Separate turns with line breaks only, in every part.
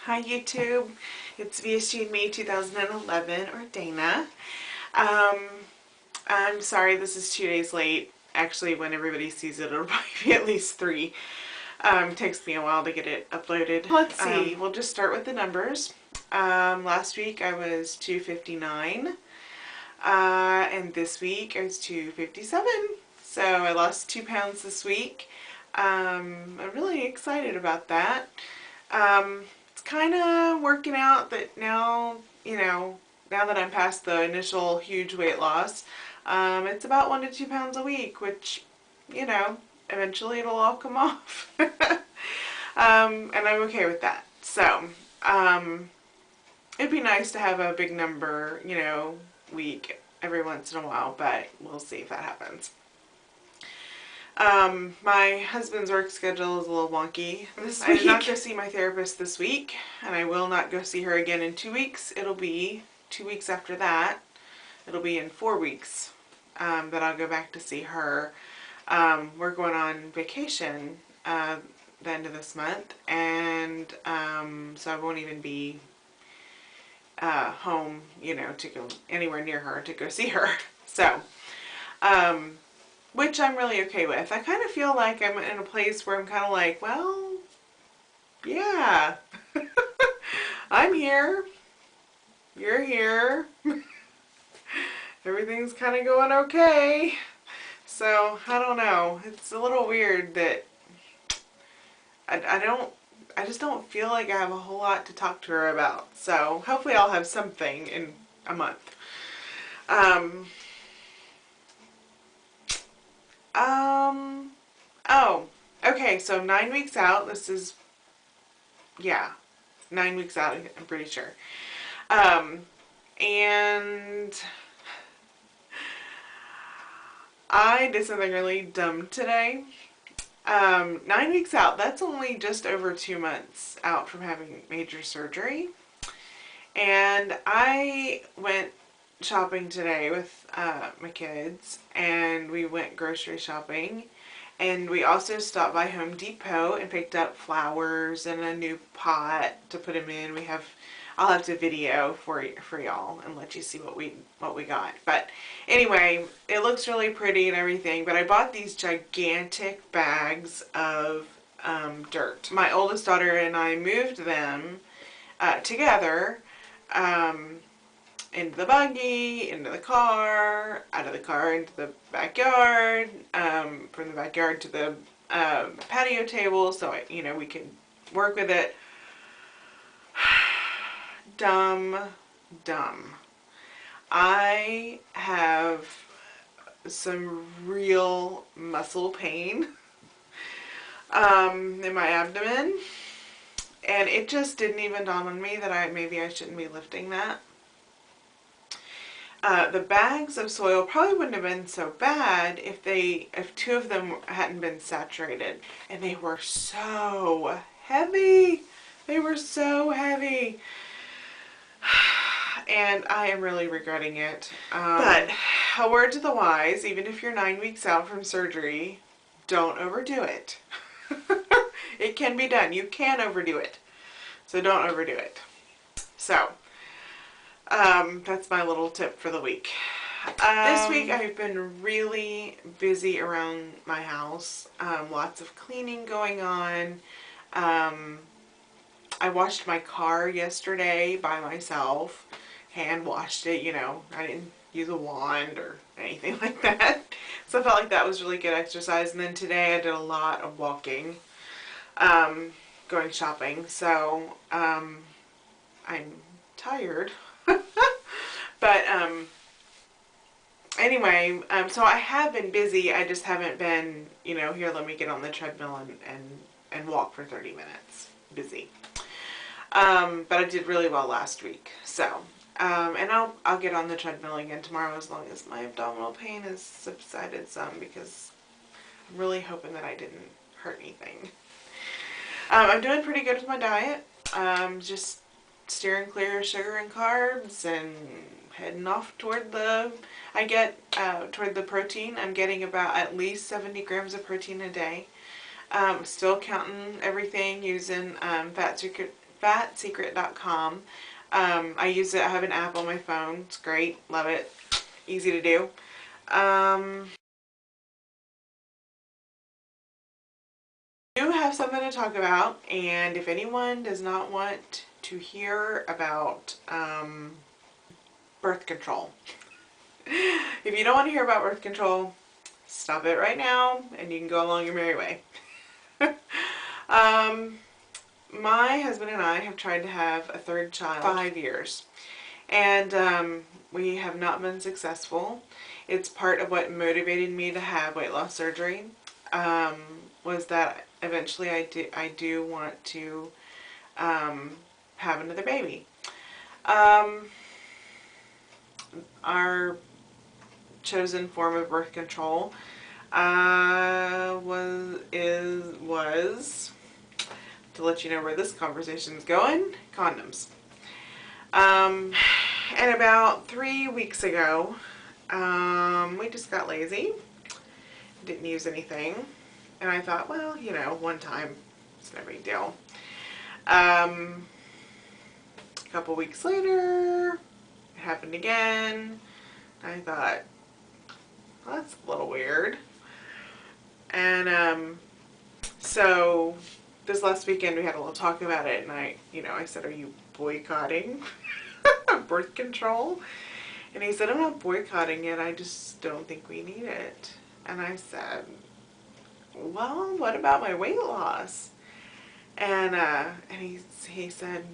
Hi YouTube, it's VSG and me 2011 or Dana. Um, I'm sorry this is 2 days late. Actually, when everybody sees it, it'll probably be at least 3. Takes me a while to get it uploaded. Let's see, we'll just start with the numbers. Last week I was 259, and this week I was 257. So I lost 2 pounds this week. I'm really excited about that. It's kind of working out that now, now that I'm past the initial huge weight loss, it's about 1 to 2 pounds a week, which, eventually it'll all come off. And I'm okay with that. So, it'd be nice to have a big number, week every once in a while, but we'll see if that happens. My husband's work schedule is a little wonky this week. I did not go see my therapist this week, and I will not go see her again in 2 weeks. It'll be 2 weeks after that. It'll be in 4 weeks that I'll go back to see her. We're going on vacation the end of this month, and so I won't even be home, to go anywhere near her to go see her. So, which I'm really okay with. I kind of feel like I'm in a place where I'm kind of like, well, yeah, I'm here, you're here, everything's kind of going okay. So, I don't know, it's a little weird that I just don't feel like I have a whole lot to talk to her about. So, hopefully I'll have something in a month. Oh, okay, so 9 weeks out, this is, yeah, 9 weeks out, I'm pretty sure. And I did something really dumb today. 9 weeks out, that's only just over 2 months out from having major surgery. And I went shopping today with my kids, and we went grocery shopping, and we also stopped by Home Depot and picked up flowers and a new pot to put them in. I'll have to video for y'all and let you see what we got. But anyway, it looks really pretty and everything, but I bought these gigantic bags of dirt. My oldest daughter and I moved them together into the buggy, into the car, out of the car into the backyard, from the backyard to the patio table, so we could work with it. Dumb. I have some real muscle pain in my abdomen, and it just didn't even dawn on me that maybe I shouldn't be lifting that. The bags of soil probably wouldn't have been so bad if 2 of them hadn't been saturated. And they were so heavy. They were so heavy. And I am really regretting it. But a word to the wise, even if you're 9 weeks out from surgery, don't overdo it. It can be done. You can overdo it. So don't overdo it. So, that's my little tip for the week. This week I've been really busy around my house. Lots of cleaning going on. I washed my car yesterday by myself. Hand washed it, I didn't use a wand or anything like that. So I felt like that was really good exercise. And then today I did a lot of walking, going shopping. So, I'm tired. But anyway, so I have been busy. I just haven't been, here, let me get on the treadmill and walk for 30 minutes. Busy. But I did really well last week. So, and I'll get on the treadmill again tomorrow as long as my abdominal pain has subsided some, because I'm really hoping that I didn't hurt anything. I'm doing pretty good with my diet. Just steering clear of sugar and carbs and heading off toward toward the protein. I'm getting about at least 70 grams of protein a day. Still counting everything using fatsecret.com. I use it. I have an app on my phone. It's great. Love it. Easy to do. I do have something to talk about, and if anyone does not want to hear about birth control, if you don't want to hear about birth control, stop it right now and you can go along your merry way. My husband and I have tried to have a third child 5 years, and we have not been successful. It's part of what motivated me to have weight loss surgery, was that eventually I do want to have another baby. Our chosen form of birth control was to let you know where this conversation is going, condoms. And about 3 weeks ago, we just got lazy, didn't use anything, and I thought, well, you know, one time, it's no big deal. A couple weeks later, it happened again. I thought, well, that's a little weird. And so this last weekend we had a little talk about it, and I said, are you boycotting birth control? And he said, I'm not boycotting it, I just don't think we need it. And I said, well, what about my weight loss? And he said,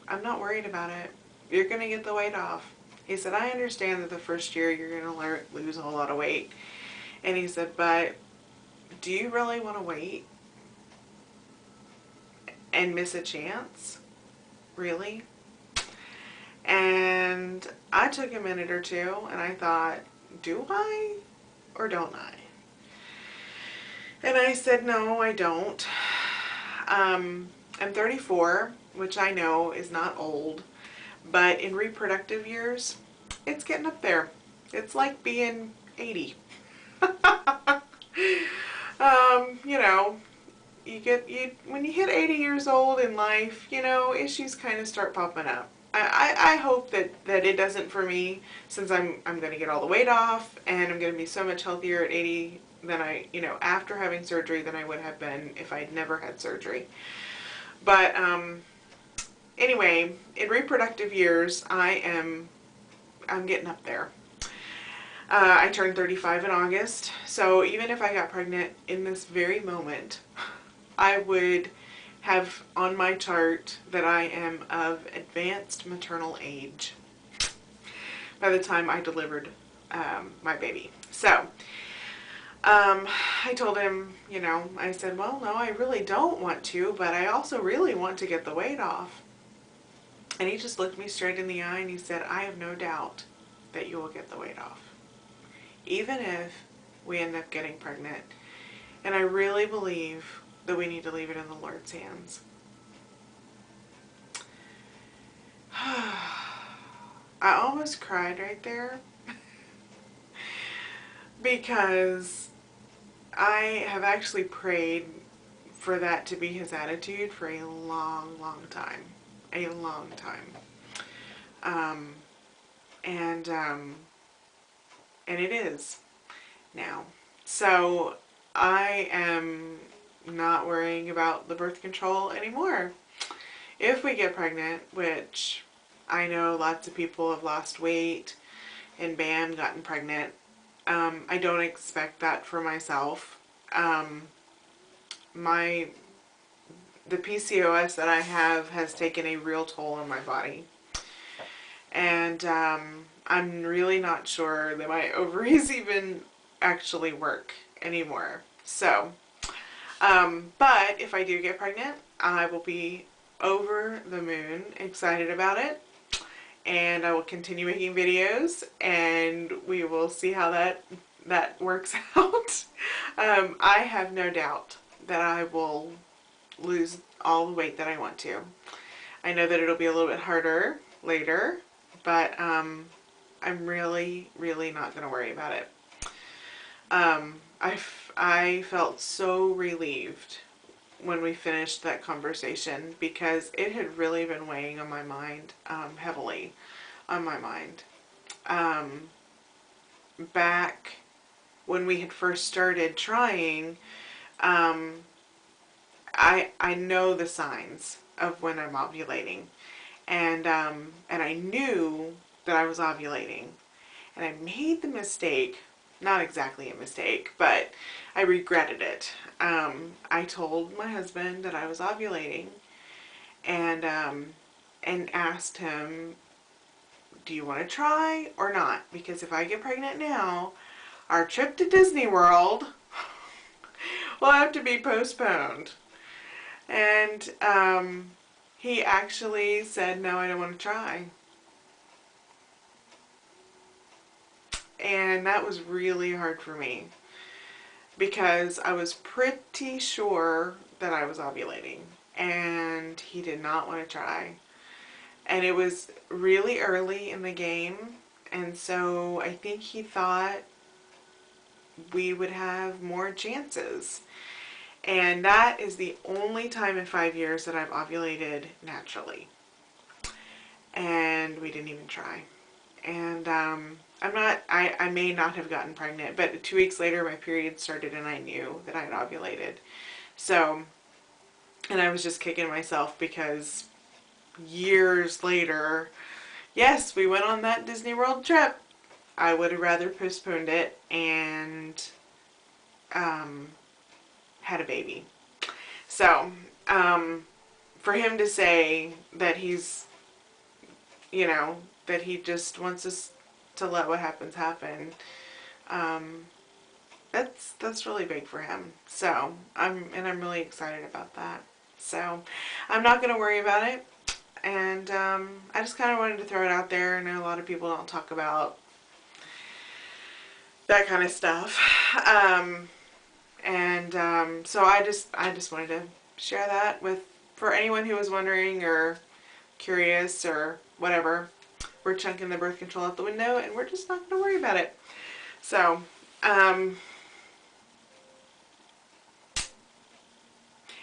I'm not worried about it. You're going to get the weight off. He said, I understand that the first year you're going to lose a whole lot of weight. And he said, but do you really want to wait and miss a chance? Really? And I took a minute or two and I thought, do I or don't I? And I said, no, I don't. I'm 34, which I know is not old, but in reproductive years, it's getting up there. It's like being 80. You know, when you hit 80 years old in life, you know, issues kind of start popping up. I hope that it doesn't for me, since I'm going to get all the weight off and I'm going to be so much healthier at 80 than after having surgery than I would have been if I'd never had surgery. But anyway, in reproductive years, I'm getting up there. I turned 35 in August, so even if I got pregnant in this very moment, I would have on my chart that I am of advanced maternal age by the time I delivered my baby. So I told him, I said, well, no, I really don't want to, but I also really want to get the weight off. And he just looked me straight in the eye and he said, I have no doubt that you will get the weight off, even if we end up getting pregnant. And I really believe that we need to leave it in the Lord's hands. I almost cried right there because I have actually prayed for that to be his attitude for a long, long time. A long time. And it is now. So I am not worrying about the birth control anymore. If we get pregnant, which I know lots of people have lost weight and bam, gotten pregnant. I don't expect that for myself. The PCOS that I have has taken a real toll on my body. And I'm really not sure that my ovaries even actually work anymore. So, but if I do get pregnant, I will be over the moon excited about it. And I will continue making videos and we will see how that works out. I have no doubt that I will lose all the weight that I want to. I know that it'll be a little bit harder later, but I'm really, really not going to worry about it. I felt so relieved when we finished that conversation, because it had really been weighing on my mind, heavily on my mind. Back when we had first started trying, I know the signs of when I'm ovulating, and I knew that I was ovulating, and I made the mistake, not exactly a mistake, but I regretted it. I told my husband that I was ovulating, and asked him, do you want to try or not? Because if I get pregnant now, our trip to Disney World will have to be postponed. And he actually said, no, I don't want to try. And that was really hard for me, because I was pretty sure that I was ovulating, and he did not want to try. And it was really early in the game, and so I think he thought we would have more chances. And that is the only time in 5 years that I've ovulated naturally. And we didn't even try. And I may not have gotten pregnant, but 2 weeks later my period started and I knew that I had ovulated. So, and I was just kicking myself because years later, yes, we went on that Disney World trip. I would have rather postponed it and had a baby. So, for him to say that he's, that he just wants us to let what happens happen, that's really big for him. So, I'm really excited about that. So, I'm not going to worry about it. And I just kind of wanted to throw it out there. I know a lot of people don't talk about that kind of stuff. So I just wanted to share that for anyone who was wondering or curious or whatever. We're chunking the birth control out the window, and we're just not going to worry about it. So,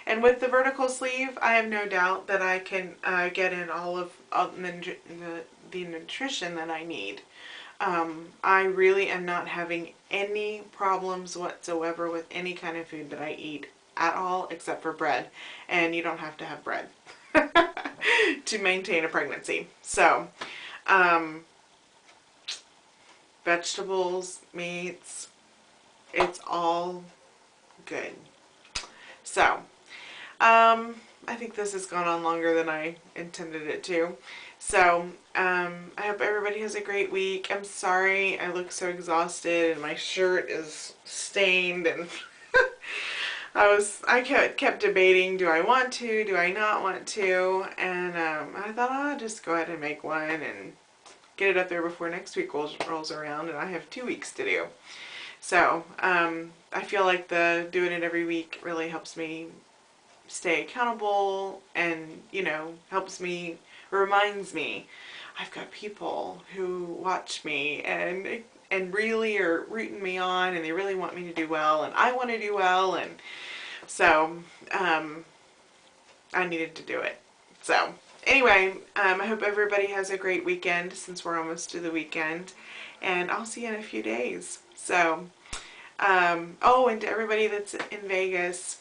and with the vertical sleeve, I have no doubt that I can get in all of the nutrition that I need. I really am not having any problems whatsoever with any kind of food that I eat at all, except for bread. And you don't have to have bread to maintain a pregnancy. So, vegetables, meats, it's all good. So, I think this has gone on longer than I intended it to. So, I hope everybody has a great week. I'm sorry I look so exhausted and my shirt is stained, and I kept debating, do I want to, do I not want to, and I thought, I'll just go ahead and make one and get it up there before next week rolls around, and I have 2 weeks to do. So, I feel like doing it every week really helps me stay accountable, and reminds me I've got people who watch me and really are rooting me on, and they really want me to do well, and I want to do well, and so I needed to do it. So anyway, I hope everybody has a great weekend, since we're almost to the weekend, and I'll see you in a few days. So oh, and to everybody that's in Vegas,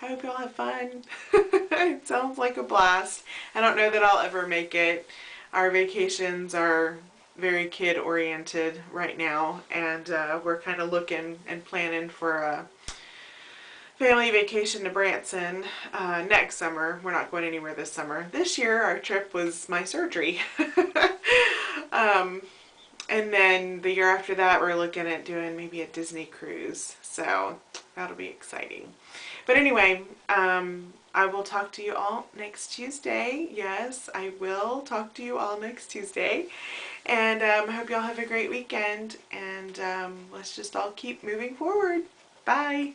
I hope y'all have fun. It sounds like a blast. I don't know that I'll ever make it. Our vacations are very kid oriented right now, and we're kind of looking and planning for a family vacation to Branson next summer. We're not going anywhere this summer. This year our trip was my surgery. And then the year after that we're looking at doing maybe a Disney cruise. So that'll be exciting. But anyway, I will talk to you all next Tuesday. Yes, I will talk to you all next Tuesday. And I hope y'all have a great weekend. And let's just all keep moving forward. Bye.